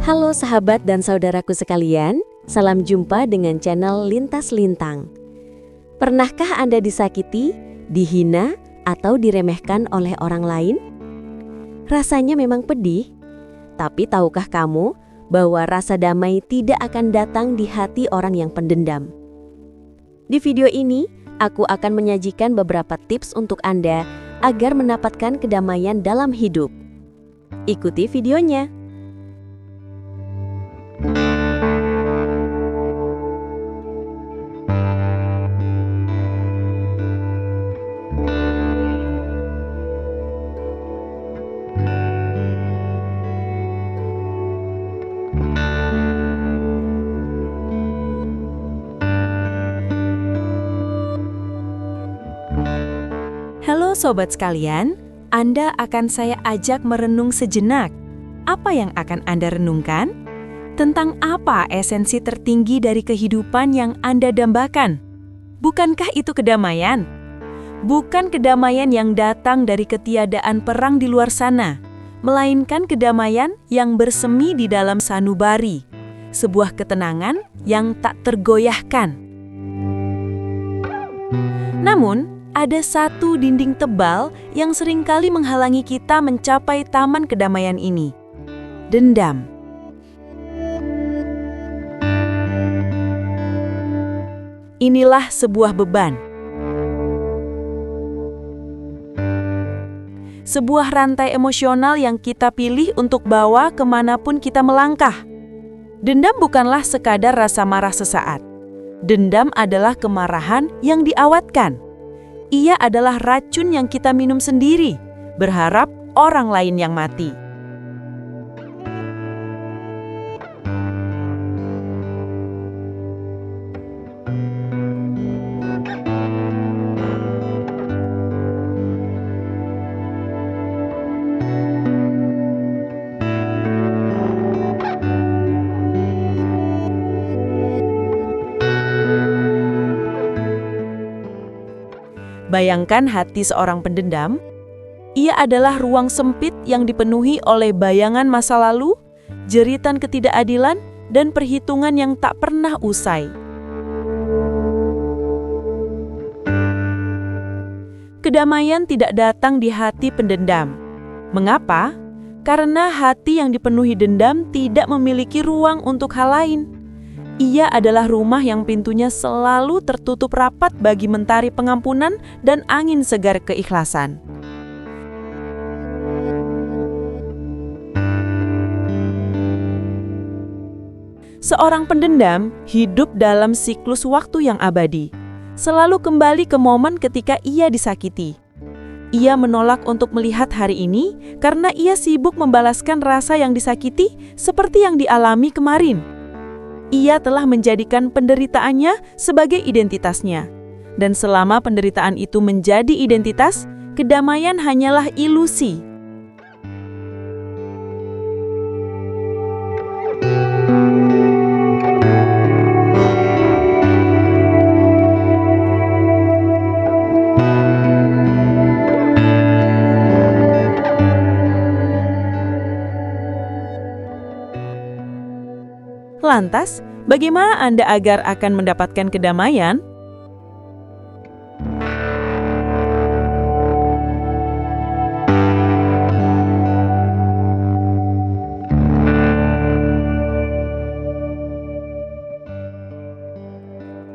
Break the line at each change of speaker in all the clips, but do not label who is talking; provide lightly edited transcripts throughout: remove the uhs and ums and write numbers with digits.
Halo sahabat dan saudaraku sekalian, salam jumpa dengan channel Lintas Lintang. Pernahkah Anda disakiti, dihina, atau diremehkan oleh orang lain? Rasanya memang pedih, tapi tahukah kamu bahwa rasa damai tidak akan datang di hati orang yang pendendam? Di video ini, aku akan menyajikan beberapa tips untuk Anda agar mendapatkan kedamaian dalam hidup. Ikuti videonya.
Halo sobat sekalian, Anda akan saya ajak merenung sejenak. Apa yang akan Anda renungkan? Tentang apa esensi tertinggi dari kehidupan yang Anda dambakan? Bukankah itu kedamaian? Bukan kedamaian yang datang dari ketiadaan perang di luar sana, melainkan kedamaian yang bersemi di dalam sanubari, sebuah ketenangan yang tak tergoyahkan. Namun, ada satu dinding tebal yang seringkali menghalangi kita mencapai taman kedamaian ini. Dendam. Inilah sebuah beban. Sebuah rantai emosional yang kita pilih untuk bawa kemanapun kita melangkah. Dendam bukanlah sekadar rasa marah sesaat. Dendam adalah kemarahan yang diawetkan. Ia adalah racun yang kita minum sendiri, berharap orang lain yang mati. Bayangkan hati seorang pendendam. Ia adalah ruang sempit yang dipenuhi oleh bayangan masa lalu, jeritan ketidakadilan, dan perhitungan yang tak pernah usai. Kedamaian tidak datang di hati pendendam. Mengapa? Karena hati yang dipenuhi dendam tidak memiliki ruang untuk hal lain. Ia adalah rumah yang pintunya selalu tertutup rapat bagi mentari pengampunan dan angin segar keikhlasan. Seorang pendendam hidup dalam siklus waktu yang abadi, selalu kembali ke momen ketika ia disakiti. Ia menolak untuk melihat hari ini karena ia sibuk membalaskan rasa yang disakiti seperti yang dialami kemarin. Ia telah menjadikan penderitaannya sebagai identitasnya. Dan selama penderitaan itu menjadi identitas, kedamaian hanyalah ilusi. Lantas, bagaimana Anda agar akan mendapatkan kedamaian?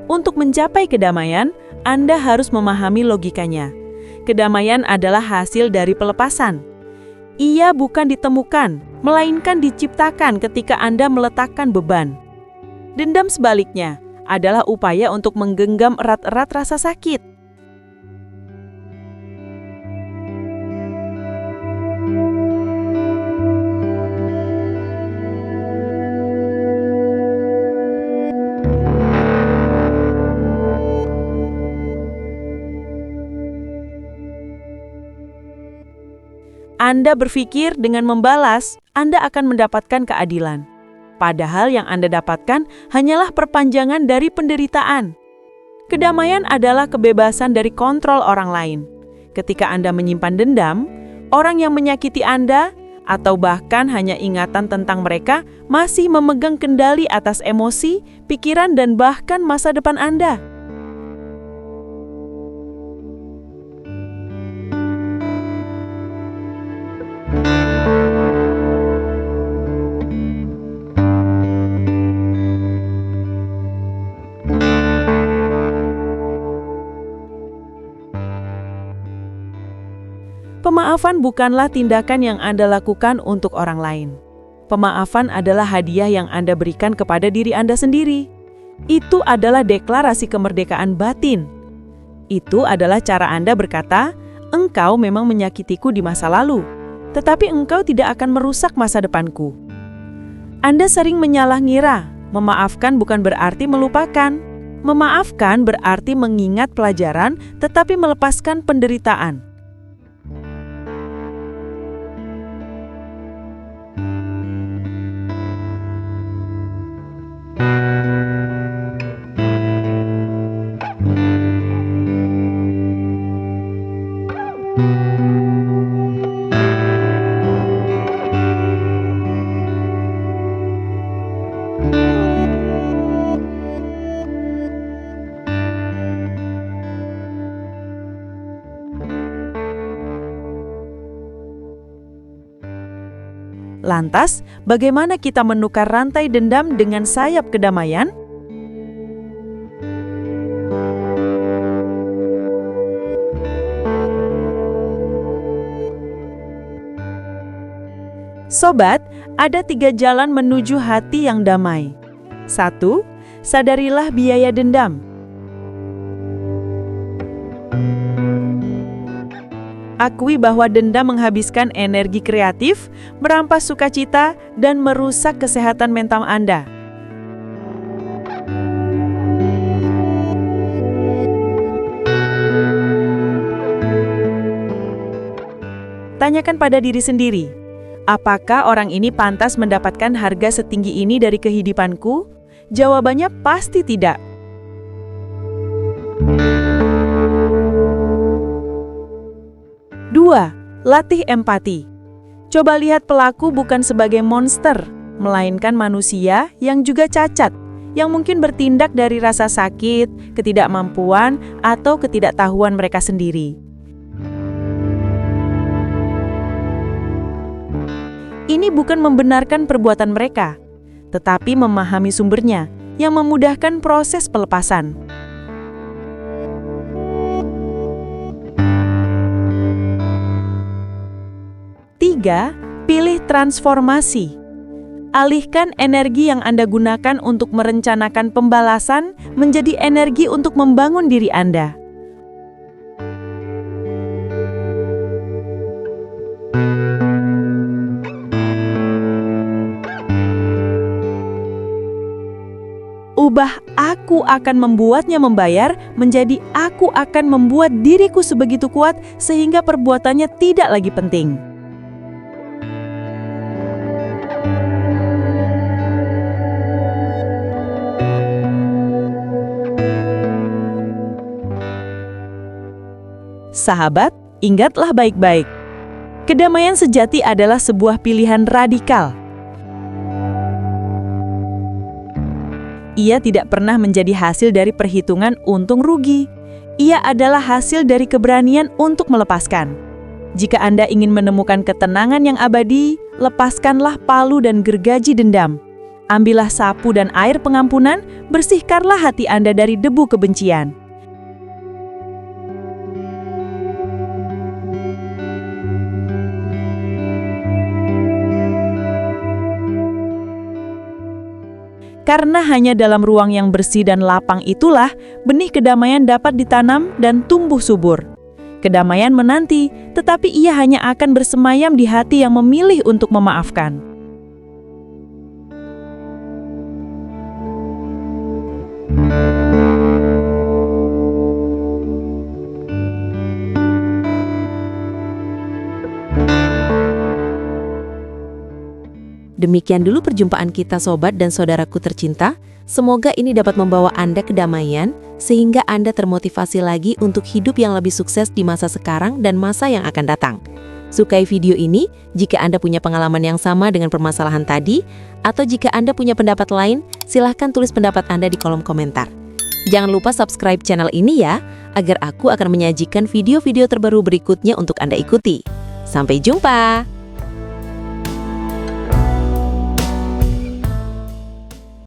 Untuk mencapai kedamaian, Anda harus memahami logikanya. Kedamaian adalah hasil dari pelepasan. Ia bukan ditemukan, melainkan diciptakan ketika Anda meletakkan beban. Dendam sebaliknya adalah upaya untuk menggenggam erat-erat rasa sakit. Anda berpikir dengan membalas, Anda akan mendapatkan keadilan. Padahal yang Anda dapatkan hanyalah perpanjangan dari penderitaan. Kedamaian adalah kebebasan dari kontrol orang lain. Ketika Anda menyimpan dendam, orang yang menyakiti Anda atau bahkan hanya ingatan tentang mereka masih memegang kendali atas emosi, pikiran, dan bahkan masa depan Anda. Pemaafan bukanlah tindakan yang Anda lakukan untuk orang lain. Pemaafan adalah hadiah yang Anda berikan kepada diri Anda sendiri. Itu adalah deklarasi kemerdekaan batin. Itu adalah cara Anda berkata, "Engkau memang menyakitiku di masa lalu, tetapi engkau tidak akan merusak masa depanku." Anda sering menyalah ngira, memaafkan bukan berarti melupakan. Memaafkan berarti mengingat pelajaran, tetapi melepaskan penderitaan. Lantas, bagaimana kita menukar rantai dendam dengan sayap kedamaian? Sobat, ada 3 jalan menuju hati yang damai. 1. Sadarilah biaya dendam. Akui bahwa dendam menghabiskan energi kreatif, merampas sukacita, dan merusak kesehatan mental Anda. Tanyakan pada diri sendiri, apakah orang ini pantas mendapatkan harga setinggi ini dari kehidupanku? Jawabannya pasti tidak. 2. Latih empati. Coba lihat pelaku bukan sebagai monster, melainkan manusia yang juga cacat, yang mungkin bertindak dari rasa sakit, ketidakmampuan, atau ketidaktahuan mereka sendiri. Ini bukan membenarkan perbuatan mereka, tetapi memahami sumbernya, yang memudahkan proses pelepasan. 3. Pilih transformasi. Alihkan energi yang Anda gunakan untuk merencanakan pembalasan menjadi energi untuk membangun diri Anda. Ubah "aku akan membuatnya membayar" menjadi "aku akan membuat diriku sebegitu kuat sehingga perbuatannya tidak lagi penting". Sahabat, ingatlah baik-baik. Kedamaian sejati adalah sebuah pilihan radikal. Ia tidak pernah menjadi hasil dari perhitungan untung rugi. Ia adalah hasil dari keberanian untuk melepaskan. Jika Anda ingin menemukan ketenangan yang abadi, lepaskanlah palu dan gergaji dendam. Ambillah sapu dan air pengampunan, bersihkanlah hati Anda dari debu kebencian. Karena hanya dalam ruang yang bersih dan lapang itulah benih kedamaian dapat ditanam dan tumbuh subur. Kedamaian menanti, tetapi ia hanya akan bersemayam di hati yang memilih untuk memaafkan.
Demikian dulu perjumpaan kita sobat dan saudaraku tercinta. Semoga ini dapat membawa Anda kedamaian, sehingga Anda termotivasi lagi untuk hidup yang lebih sukses di masa sekarang dan masa yang akan datang. Sukai video ini jika Anda punya pengalaman yang sama dengan permasalahan tadi, atau jika Anda punya pendapat lain, silahkan tulis pendapat Anda di kolom komentar. Jangan lupa subscribe channel ini ya, agar aku akan menyajikan video-video terbaru berikutnya untuk Anda ikuti. Sampai jumpa!